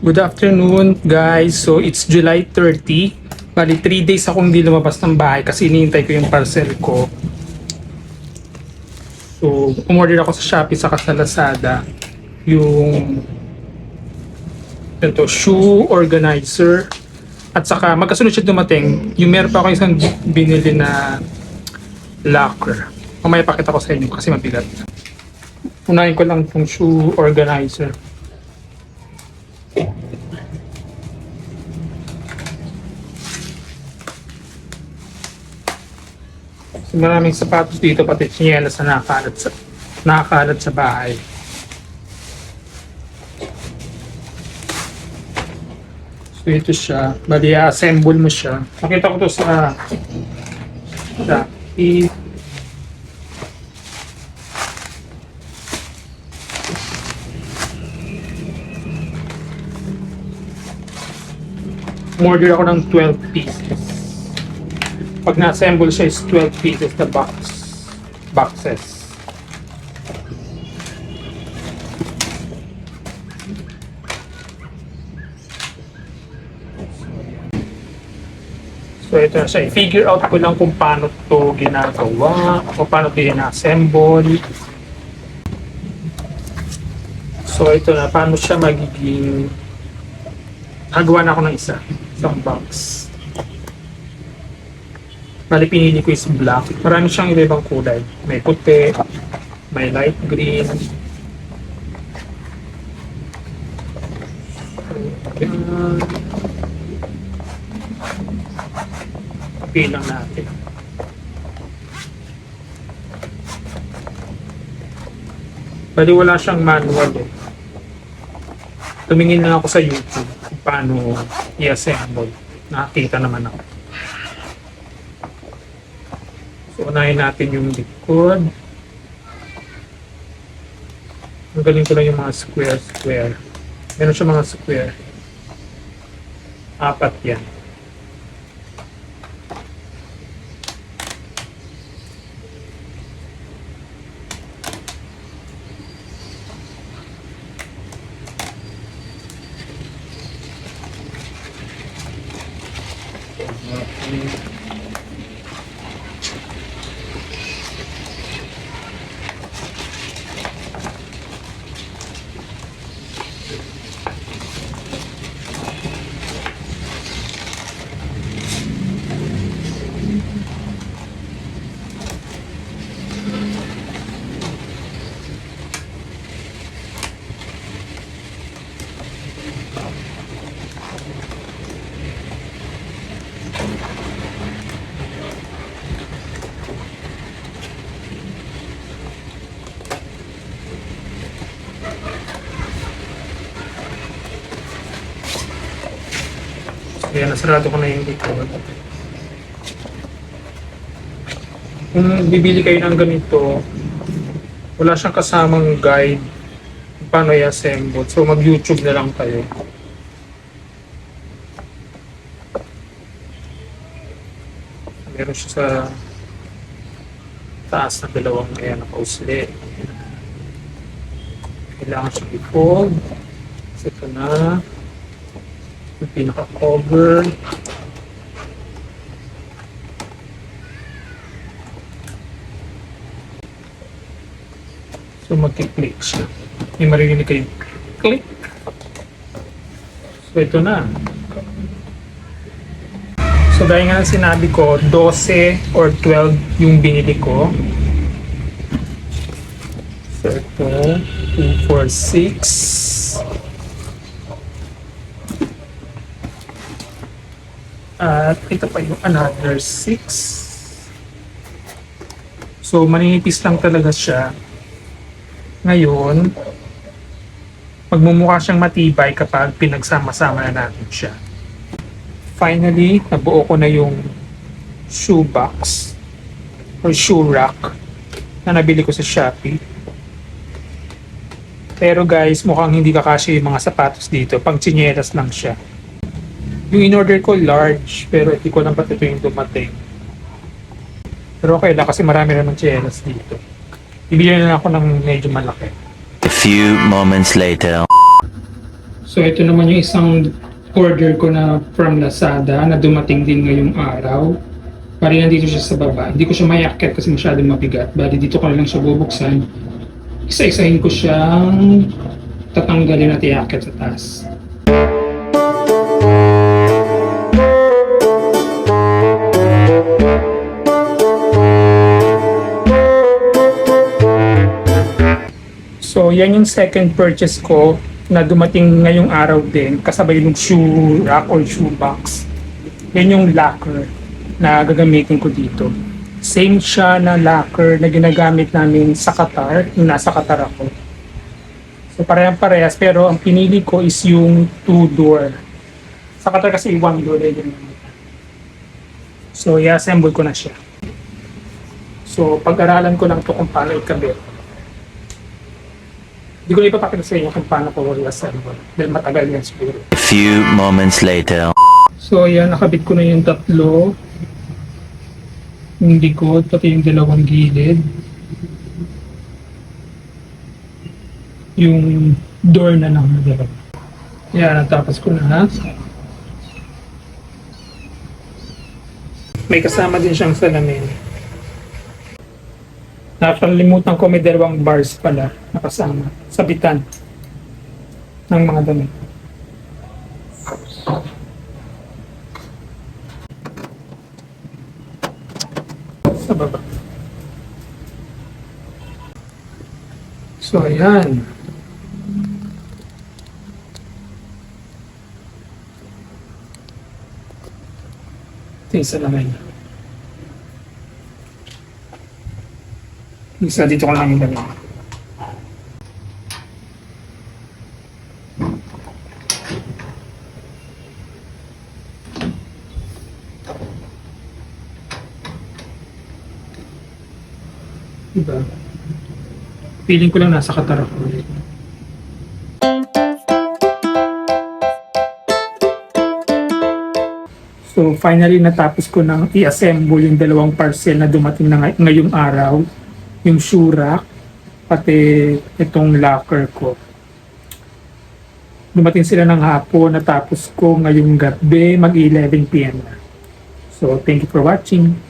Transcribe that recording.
Good afternoon guys. So it's July 30. Bali 3 days akong hindi lumabas ng bahay kasi iniintay ko yung parcel ko. So umorder ako sa Shopee saka sa Lazada yung ito, shoe organizer at saka magkasunod siya dumating. Yung meron pa ako isang binili na locker. Mamaya pakita ko sa inyo kasi mabigat. Unahin ko lang itong shoe organizer. So, maraming sapatos dito pati tsinelas na nakakalat sa bahay. So ito siya, bali assemble mo siya. Nakita ko to sa Shopee. Order ako ng 12 pieces. Pag na-assemble siya is 12 pieces na boxes. So ito na siya. I-figure out ko lang kung paano to ginagawa o paano to ina-assemble. So ito na, paano siya magiging nagawa na ako ng isang box. Bali pinili ko is black. Marami siyang iba-ibang kulay. May puti, may light green. Pilang natin. Bali wala siyang manual eh. Tumingin na ako sa YouTube kung paano i-assemble. Nakakita naman ako. So, unahin natin yung likod. Ang galing ko lang yung mga square. Meron siya mga square. 4 yan. Kaya nasarado ko na yung likod. Kung bibili kayo ng ganito, wala siyang kasamang guide kung paano i-assemble. So mag-YouTube na lang kayo. Meron siya sa taas na dalawang kaya nakausli. Kailangan siyang i-fold. So ito na. Yung pinaka-cover. So magki-click siya. May marinig kayo click. So ito na. So gaya nga ng sinabi ko, 12 or 12 yung binili ko. So ito, 2, 4, 6. At ito pa yung another 6. So maninipis lang talaga siya. Ngayon, magmumukha siyang matibay kapag pinagsama-sama na natin siya. Finally, nabuo ko na yung shoe box or shoe rack na nabili ko sa Shopee. Pero guys, mukhang hindi kakasya yung mga sapatos dito. Pang tsinelas lang siya. Yung in-order ko large, pero hindi ko lang pati ito yung dumating. Pero okay lang kasi marami naman tsinelas dito. Bibili na lang ako ng medyo malaki. A few moments later. So ito naman yung isang order ko na from Lazada na dumating din ngayong araw. Bali nandito siya sa baba. Hindi ko siya mayakyat kasi masyadong mabigat. Bali dito ko na lang siya bubuksan. Isa-isahin ko siyang tatanggalin at iakyat sa taas. So yan yung second purchase ko na dumating ngayong araw din kasabay yung shoe rack or shoe box. Yan yung locker na gagamitin ko dito. Same siya na locker na ginagamit namin sa Qatar, yung nasa Qatar ako. So parehas pero ang pinili ko is yung 2-door. Sa Qatar kasi 1-door yun. So i-assemble ko na siya. So pag-aralan ko lang to kung paano ikabit. Hindi ko na ipapakita sa inyo kung paano ko i-assemble. Dahil matagal yan siguro. A few moments later. So yan, nakabit ko na yung tatlo. Yung likod, pati yung dalawang gilid. Yung door na lang. Yan, natapos ko na. May kasama din siyang salamin. Nakalimutan ko may dalawang bars pala nakasama. Sabitan ng mga damit. Sa baba. So, ayan. Ito yung salamin. Isa dito ko lang yung dalawa. Diba? Feeling ko lang nasa Qatar ako. So finally natapos ko nang i-assemble yung dalawang parcel na dumating na ngayong araw. Yung shoe rack, pati itong locker ko. Dumating sila ng hapon, natapos ko ngayong gabi, mag-11 PM na. So, thank you for watching.